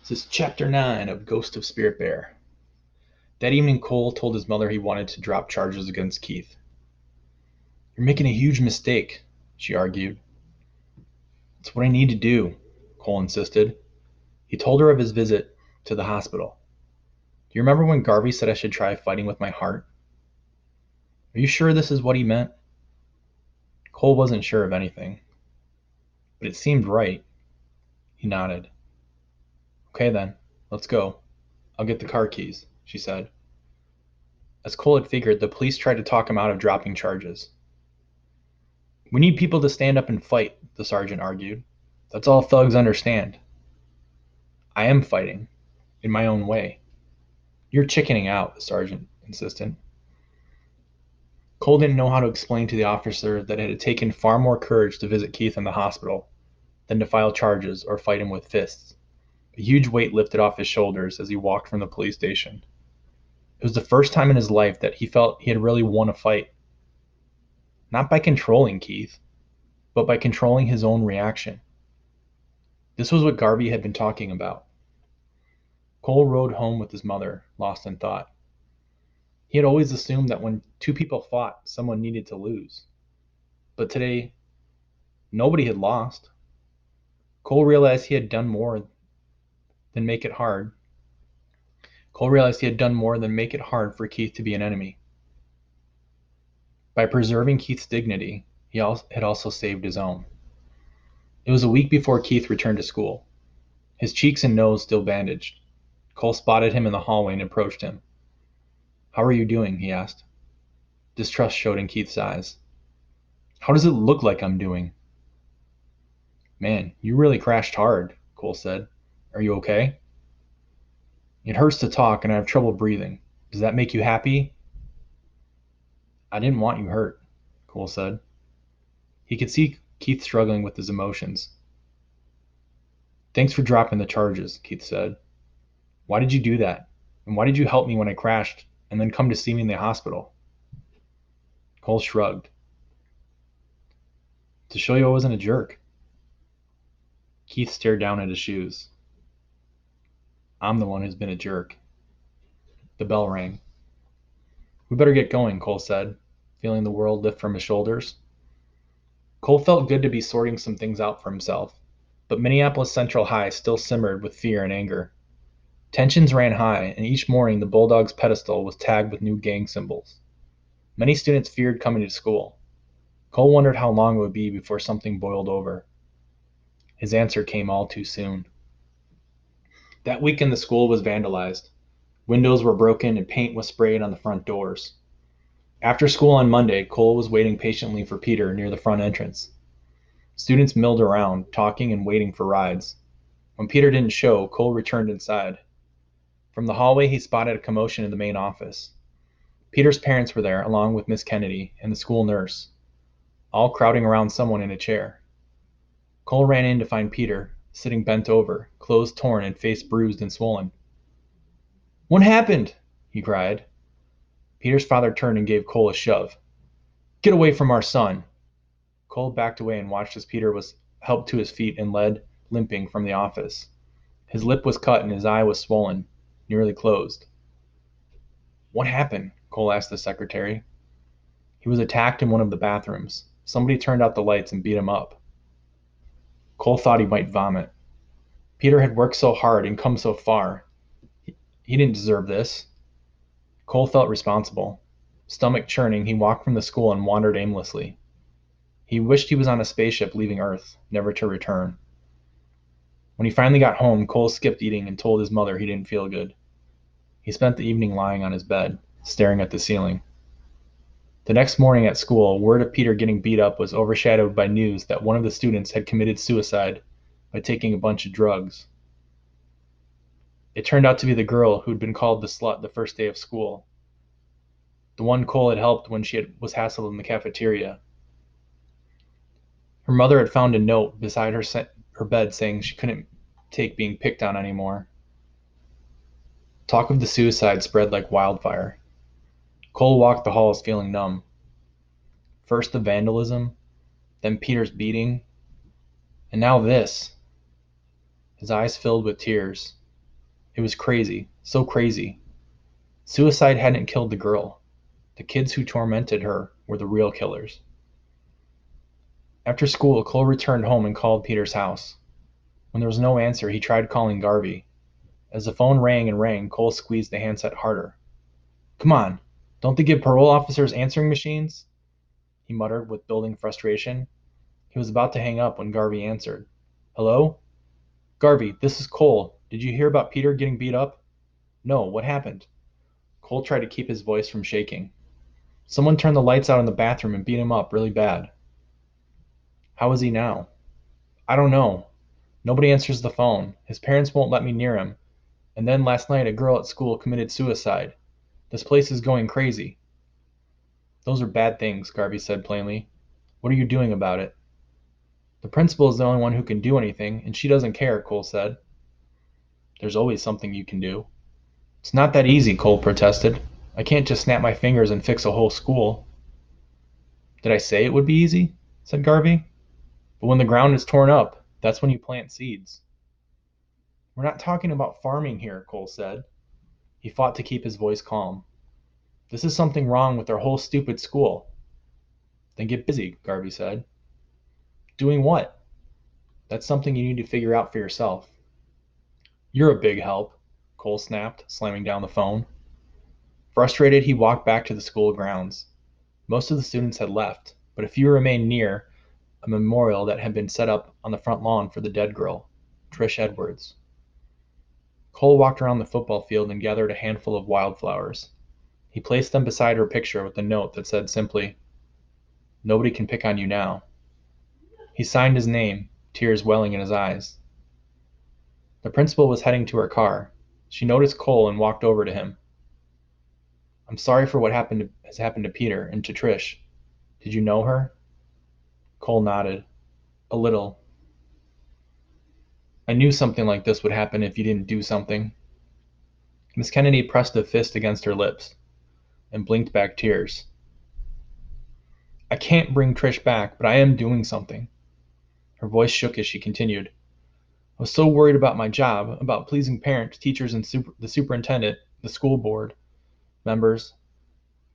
This is Chapter 9 of Ghost of Spirit Bear. That evening, Cole told his mother he wanted to drop charges against Keith. "You're making a huge mistake," she argued. "It's what I need to do," Cole insisted. He told her of his visit to the hospital. "Do you remember when Garvey said I should try fighting with my heart? Are you sure this is what he meant?" Cole wasn't sure of anything, but it seemed right. He nodded. "Okay then, let's go. I'll get the car keys," she said. As Cole had figured, the police tried to talk him out of dropping charges. "We need people to stand up and fight," the sergeant argued. "That's all thugs understand." "I am fighting, in my own way." "You're chickening out," the sergeant insisted. Cole didn't know how to explain to the officer that it had taken far more courage to visit Keith in the hospital than to file charges or fight him with fists. A huge weight lifted off his shoulders as he walked from the police station. It was the first time in his life that he felt he had really won a fight. Not by controlling Keith, but by controlling his own reaction. This was what Garvey had been talking about. Cole rode home with his mother, lost in thought. He had always assumed that when two people fought, someone needed to lose. But today, nobody had lost. Cole realized he had done more than make it hard. Cole realized he had done more than make it hard for Keith to be an enemy. By preserving Keith's dignity, he had also saved his own. It was a week before Keith returned to school, his cheeks and nose still bandaged. Cole spotted him in the hallway and approached him. "How are you doing?" he asked. Distrust showed in Keith's eyes. "How does it look like I'm doing?" "Man, you really crashed hard," Cole said. "Are you okay?" "It hurts to talk and I have trouble breathing. Does that make you happy?" "I didn't want you hurt," Cole said. He could see Keith struggling with his emotions. "Thanks for dropping the charges," Keith said. "Why did you do that? And why did you help me when I crashed and then come to see me in the hospital?" Cole shrugged. "To show you I wasn't a jerk." Keith stared down at his shoes. "I'm the one who's been a jerk." The bell rang. "We better get going," Cole said, feeling the world lift from his shoulders. Cole felt good to be sorting some things out for himself, but Minneapolis Central High still simmered with fear and anger. Tensions ran high, and each morning the Bulldogs' pedestal was tagged with new gang symbols. Many students feared coming to school. Cole wondered how long it would be before something boiled over. His answer came all too soon. That weekend the school was vandalized. Windows were broken and paint was sprayed on the front doors. After school on Monday, Cole was waiting patiently for Peter near the front entrance. Students milled around, talking and waiting for rides. When Peter didn't show, Cole returned inside. From the hallway, he spotted a commotion in the main office. Peter's parents were there, along with Miss Kennedy and the school nurse, all crowding around someone in a chair. Cole ran in to find Peter, sitting bent over, clothes torn and face bruised and swollen. "What happened?" he cried. Peter's father turned and gave Cole a shove. "Get away from our son!" Cole backed away and watched as Peter was helped to his feet and led, limping, from the office. His lip was cut and his eye was swollen, nearly closed. "What happened?" Cole asked the secretary. "He was attacked in one of the bathrooms. Somebody turned out the lights and beat him up." Cole thought he might vomit. Peter had worked so hard and come so far. He didn't deserve this. Cole felt responsible. Stomach churning, he walked from the school and wandered aimlessly. He wished he was on a spaceship leaving Earth, never to return. When he finally got home, Cole skipped eating and told his mother he didn't feel good. He spent the evening lying on his bed, staring at the ceiling. The next morning at school, word of Peter getting beat up was overshadowed by news that one of the students had committed suicide by taking a bunch of drugs. It turned out to be the girl who'd been called the slut the first day of school, the one Cole had helped when was hassled in the cafeteria. Her mother had found a note beside her bed saying she couldn't take being picked on anymore. Talk of the suicide spread like wildfire. Cole walked the halls feeling numb. First the vandalism, then Peter's beating, and now this. His eyes filled with tears. It was crazy, so crazy. Suicide hadn't killed the girl. The kids who tormented her were the real killers. After school, Cole returned home and called Peter's house. When there was no answer, he tried calling Garvey. As the phone rang and rang, Cole squeezed the handset harder. "Come on, don't they give parole officers answering machines?" he muttered with building frustration. He was about to hang up when Garvey answered. "Hello? Garvey, this is Cole. Did you hear about Peter getting beat up?" "No, what happened?" Cole tried to keep his voice from shaking. "Someone turned the lights out in the bathroom and beat him up really bad." "How is he now?" "I don't know. Nobody answers the phone. His parents won't let me near him. And then last night a girl at school committed suicide. This place is going crazy." "Those are bad things," Garvey said plainly. "What are you doing about it?" "The principal is the only one who can do anything, and she doesn't care," Cole said. "There's always something you can do." "It's not that easy," Cole protested. "I can't just snap my fingers and fix a whole school." "Did I say it would be easy?" said Garvey. "But when the ground is torn up, that's when you plant seeds." "We're not talking about farming here," Cole said. He fought to keep his voice calm. "This is something wrong with our whole stupid school." "Then get busy," Garvey said. "Doing what?" "That's something you need to figure out for yourself." "You're a big help," Cole snapped, slamming down the phone. Frustrated, he walked back to the school grounds. Most of the students had left, but a few remained near a memorial that had been set up on the front lawn for the dead girl, Trish Edwards. Cole walked around the football field and gathered a handful of wildflowers. He placed them beside her picture with a note that said simply, "Nobody can pick on you now." He signed his name, tears welling in his eyes. The principal was heading to her car. She noticed Cole and walked over to him. "I'm sorry for what has happened to Peter and to Trish. Did you know her?" Cole nodded. "A little. I knew something like this would happen if you didn't do something." Miss Kennedy pressed a fist against her lips and blinked back tears. "I can't bring Trish back, but I am doing something." Her voice shook as she continued. "I was so worried about my job, about pleasing parents, teachers, and the superintendent, the school board members.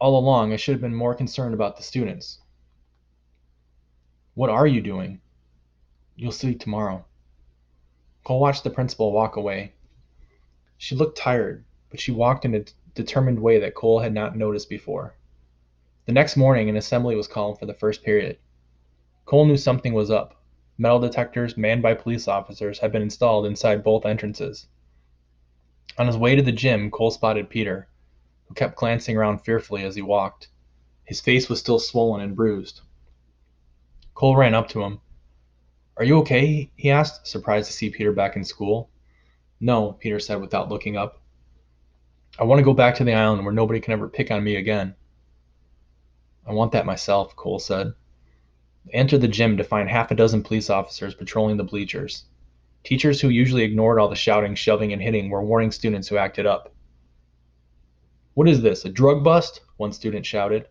All along, I should have been more concerned about the students." "What are you doing?" "You'll see tomorrow." Cole watched the principal walk away. She looked tired, but she walked in a determined way that Cole had not noticed before. The next morning, an assembly was called for the first period. Cole knew something was up. Metal detectors, manned by police officers, had been installed inside both entrances. On his way to the gym, Cole spotted Peter, who kept glancing around fearfully as he walked. His face was still swollen and bruised. Cole ran up to him. "Are you okay?" he asked, surprised to see Peter back in school. "No," Peter said without looking up. "I want to go back to the island where nobody can ever pick on me again." "I want that myself," Cole said. They entered the gym to find half a dozen police officers patrolling the bleachers. Teachers who usually ignored all the shouting, shoving, and hitting were warning students who acted up. "What is this, a drug bust?" one student shouted.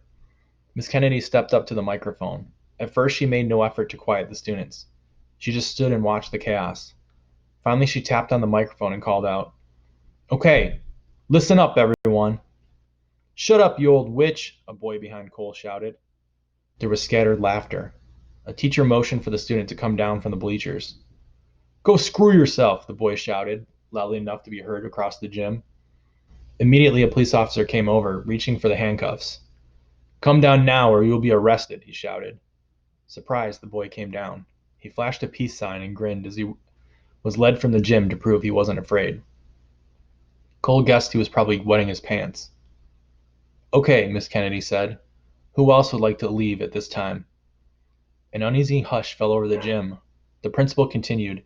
Miss Kennedy stepped up to the microphone. At first, she made no effort to quiet the students. She just stood and watched the chaos. Finally, she tapped on the microphone and called out, "Okay, listen up, everyone." "Shut up, you old witch," a boy behind Cole shouted. There was scattered laughter. A teacher motioned for the student to come down from the bleachers. "Go screw yourself," the boy shouted, loudly enough to be heard across the gym. Immediately, a police officer came over, reaching for the handcuffs. "Come down now or you will be arrested," he shouted. Surprised, the boy came down. He flashed a peace sign and grinned as he was led from the gym to prove he wasn't afraid. Cole guessed he was probably wetting his pants. "Okay," Miss Kennedy said. "Who else would like to leave at this time?" An uneasy hush fell over the gym. The principal continued,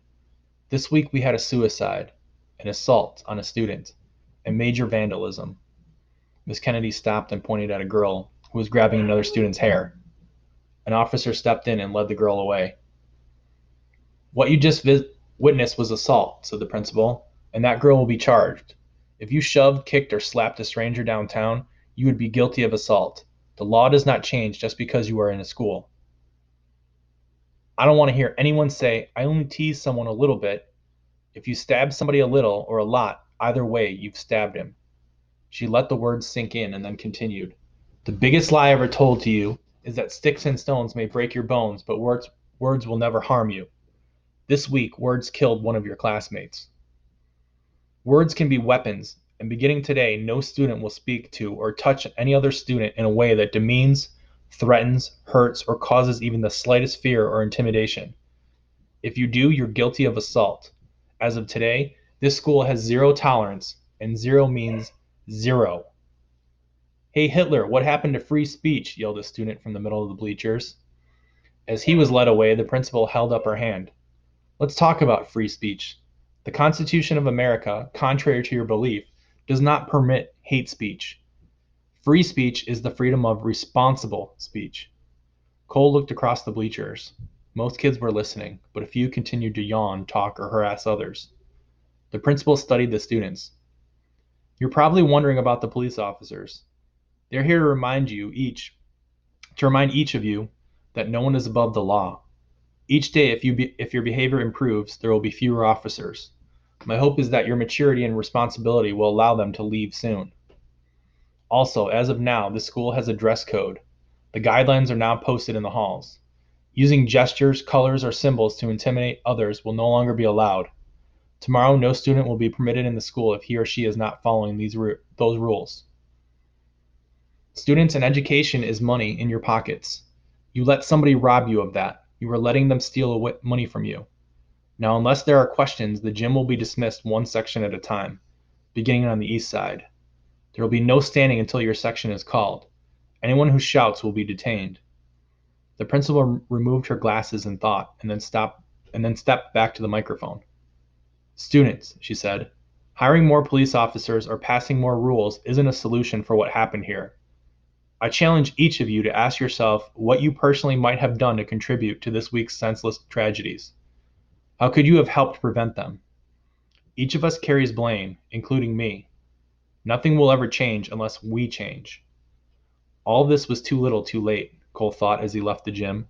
"This week we had a suicide, an assault on a student, and major vandalism." Miss Kennedy stopped and pointed at a girl who was grabbing another student's hair. An officer stepped in and led the girl away. "What you just witnessed was assault," said the principal, "and that girl will be charged. If you shoved, kicked, or slapped a stranger downtown, you would be guilty of assault. The law does not change just because you are in a school." "I don't want to hear anyone say, 'I only teased someone a little bit.' If you stab somebody a little or a lot, Either way, you've stabbed him. She let the words sink in and then continued. The biggest lie ever told to you is that sticks and stones may break your bones, but words will never harm you. This week, words killed one of your classmates. Words can be weapons, and beginning today, no student will speak to or touch any other student in a way that demeans, threatens, hurts, or causes even the slightest fear or intimidation. If you do, you're guilty of assault. As of today, this school has zero tolerance, and zero means zero. Hey Hitler, what happened to free speech? Yelled a student from the middle of the bleachers. As he was led away, the principal held up her hand. Let's talk about free speech. The Constitution of America, contrary to your belief, does not permit hate speech. Free speech is the freedom of responsible speech. Cole looked across the bleachers. Most kids were listening, but a few continued to yawn, talk, or harass others. The principal studied the students. You're probably wondering about the police officers. They're here to remind each of you that no one is above the law. Each day, if your behavior improves, there will be fewer officers. My hope is that your maturity and responsibility will allow them to leave soon. Also, as of now, this school has a dress code. The guidelines are now posted in the halls. Using gestures, colors, or symbols to intimidate others will no longer be allowed. Tomorrow, no student will be permitted in the school if he or she is not following those rules. Students, and education is money in your pockets. You let somebody rob you of that. You are letting them steal money from you. Now, unless there are questions, the gym will be dismissed one section at a time, beginning on the east side. There will be no standing until your section is called. Anyone who shouts will be detained. The principal removed her glasses in thought and then stepped back to the microphone. Students, she said, hiring more police officers or passing more rules isn't a solution for what happened here. I challenge each of you to ask yourself what you personally might have done to contribute to this week's senseless tragedies. How could you have helped prevent them? Each of us carries blame, including me. Nothing will ever change unless we change. All of this was too little too late, Cole thought as he left the gym.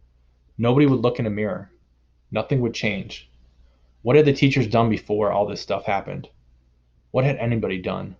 Nobody would look in a mirror. Nothing would change. What had the teachers done before all this stuff happened? What had anybody done?